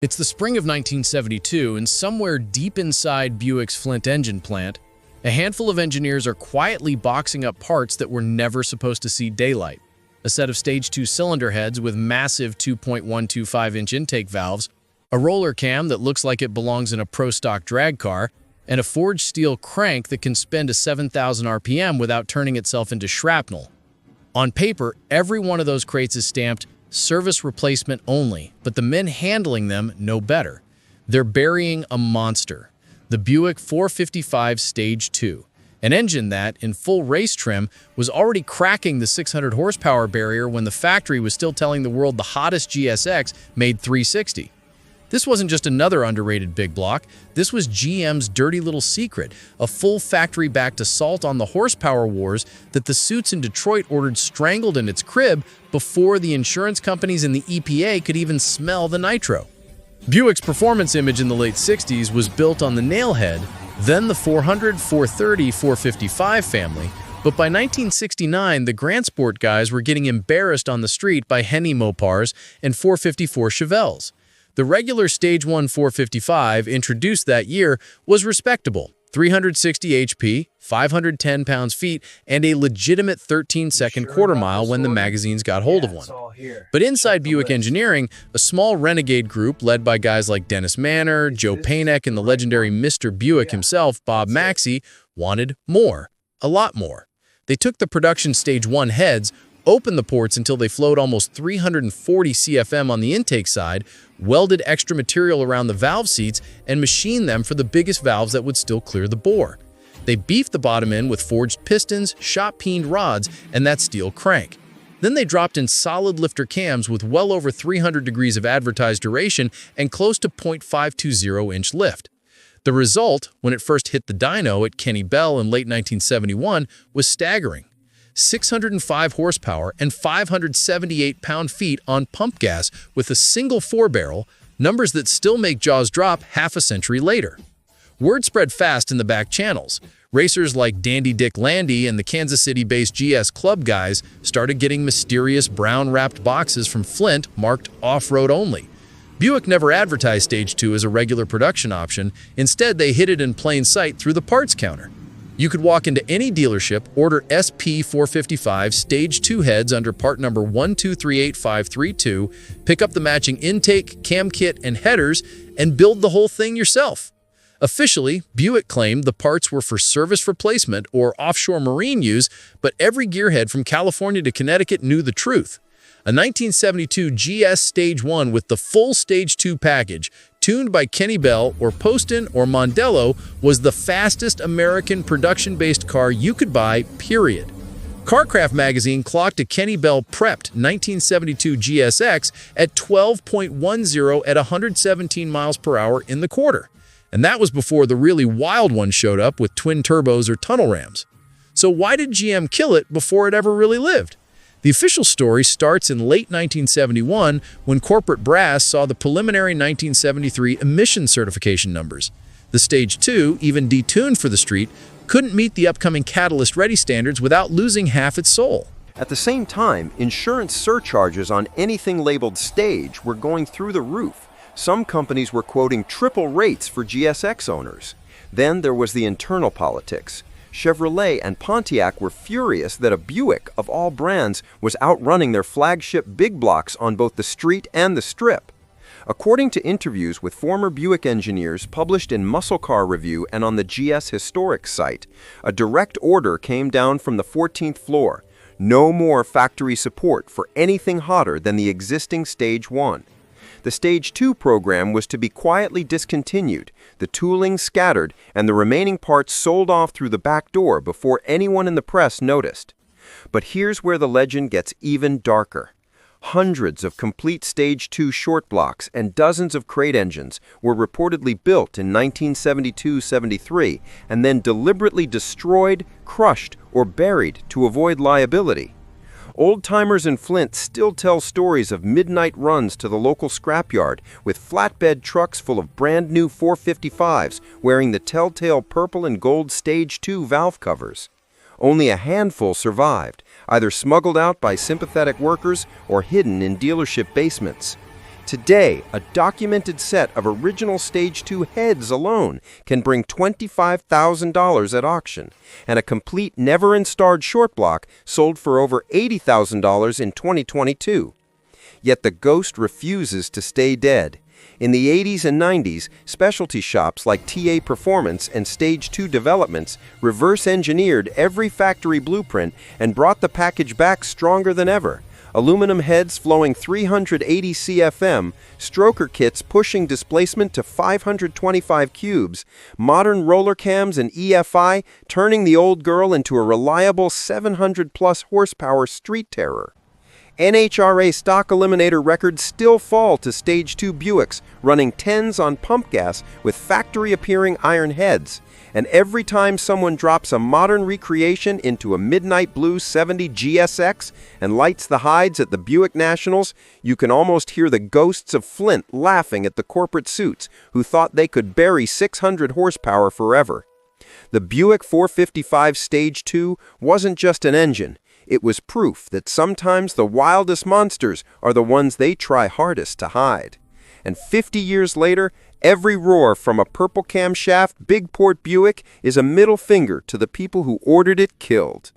It's the spring of 1972, and somewhere deep inside Buick's Flint engine plant, a handful of engineers are quietly boxing up parts that were never supposed to see daylight. A set of Stage 2 cylinder heads with massive 2.125-inch intake valves, a roller cam that looks like it belongs in a pro-stock drag car, and a forged steel crank that can spin to 7,000 RPM without turning itself into shrapnel. On paper, every one of those crates is stamped service replacement only, but the men handling them know better. They're burying a monster, the Buick 455 Stage 2, an engine that, in full race trim, was already cracking the 600 horsepower barrier when the factory was still telling the world the hottest GSX made 360. This wasn't just another underrated big block. This was GM's dirty little secret, a full factory-backed assault on the horsepower wars that the suits in Detroit ordered strangled in its crib before the insurance companies and the EPA could even smell the nitro. Buick's performance image in the late 60s was built on the nailhead, then the 400, 430, 455 family, but by 1969, the Grand Sport guys were getting embarrassed on the street by Henny Mopars and 454 Chevelles. The regular Stage 1 455 introduced that year was respectable, 360 HP, 510 pounds-feet, and a legitimate 13-second quarter mile when the magazines got hold of one. But inside Buick engineering, a small renegade group led by guys like Dennis Manor, Joe Payneck, and the legendary Mr. Buick himself, Bob Maxey, wanted more, a lot more. They took the production Stage 1 heads, opened the ports until they flowed almost 340 CFM on the intake side, welded extra material around the valve seats, and machined them for the biggest valves that would still clear the bore. They beefed the bottom end with forged pistons, shop-peened rods, and that steel crank. Then they dropped in solid lifter cams with well over 300 degrees of advertised duration and close to 0.520-inch lift. The result, when it first hit the dyno at Kenny Bell in late 1971, was staggering. 605 horsepower and 578 pound-feet on pump gas with a single four-barrel, numbers that still make jaws drop half a century later. Word spread fast in the back channels. Racers like Dandy Dick Landy and the Kansas City-based GS Club guys started getting mysterious brown-wrapped boxes from Flint marked off-road only. Buick never advertised Stage 2 as a regular production option. Instead, they hid it in plain sight through the parts counter. You could walk into any dealership, order SP455 Stage 2 heads under part number 1238532, pick up the matching intake, cam kit, and headers, and build the whole thing yourself. Officially, Buick claimed the parts were for service replacement or offshore marine use, but every gearhead from California to Connecticut knew the truth. A 1972 GS Stage 1 with the full Stage 2 package, tuned by Kenny Bell or Poston or Mondello, was the fastest American production-based car you could buy, period. CarCraft magazine clocked a Kenny Bell prepped 1972 GSX at 12.10 at 117 miles per hour in the quarter. And that was before the really wild one showed up with twin turbos or tunnel rams. So why did GM kill it before it ever really lived? The official story starts in late 1971 when corporate brass saw the preliminary 1973 emission certification numbers. The Stage 2, even detuned for the street, couldn't meet the upcoming Catalyst-ready standards without losing half its soul. At the same time, insurance surcharges on anything labeled Stage were going through the roof. Some companies were quoting triple rates for GSX owners. Then there was the internal politics. Chevrolet and Pontiac were furious that a Buick, of all brands, was outrunning their flagship big blocks on both the street and the strip. According to interviews with former Buick engineers published in Muscle Car Review and on the GS Historic site, a direct order came down from the 14th floor: no more factory support for anything hotter than the existing Stage 1. The Stage 2 program was to be quietly discontinued, the tooling scattered, and the remaining parts sold off through the back door before anyone in the press noticed. But here's where the legend gets even darker. Hundreds of complete Stage 2 short blocks and dozens of crate engines were reportedly built in 1972-73 and then deliberately destroyed, crushed, or buried to avoid liability. Old-timers in Flint still tell stories of midnight runs to the local scrapyard with flatbed trucks full of brand-new 455s wearing the telltale purple and gold Stage 2 valve covers. Only a handful survived, either smuggled out by sympathetic workers or hidden in dealership basements. Today, a documented set of original Stage 2 heads alone can bring $25,000 at auction, and a complete never-installed short block sold for over $80,000 in 2022. Yet the ghost refuses to stay dead. In the 80s and 90s, specialty shops like TA Performance and Stage 2 Developments reverse-engineered every factory blueprint and brought the package back stronger than ever. Aluminum heads flowing 380 CFM, stroker kits pushing displacement to 525 cubes, modern roller cams and EFI turning the old girl into a reliable 700-plus horsepower street terror. NHRA stock eliminator records still fall to Stage 2 Buicks, running 10s on pump gas with factory-appearing iron heads. And every time someone drops a modern recreation into a midnight blue 70 GSX and lights the hides at the Buick Nationals, you can almost hear the ghosts of Flint laughing at the corporate suits who thought they could bury 600 horsepower forever. The Buick 455 Stage 2 wasn't just an engine. It was proof that sometimes the wildest monsters are the ones they try hardest to hide. And 50 years later, every roar from a purple camshaft Bigport Buick is a middle finger to the people who ordered it killed.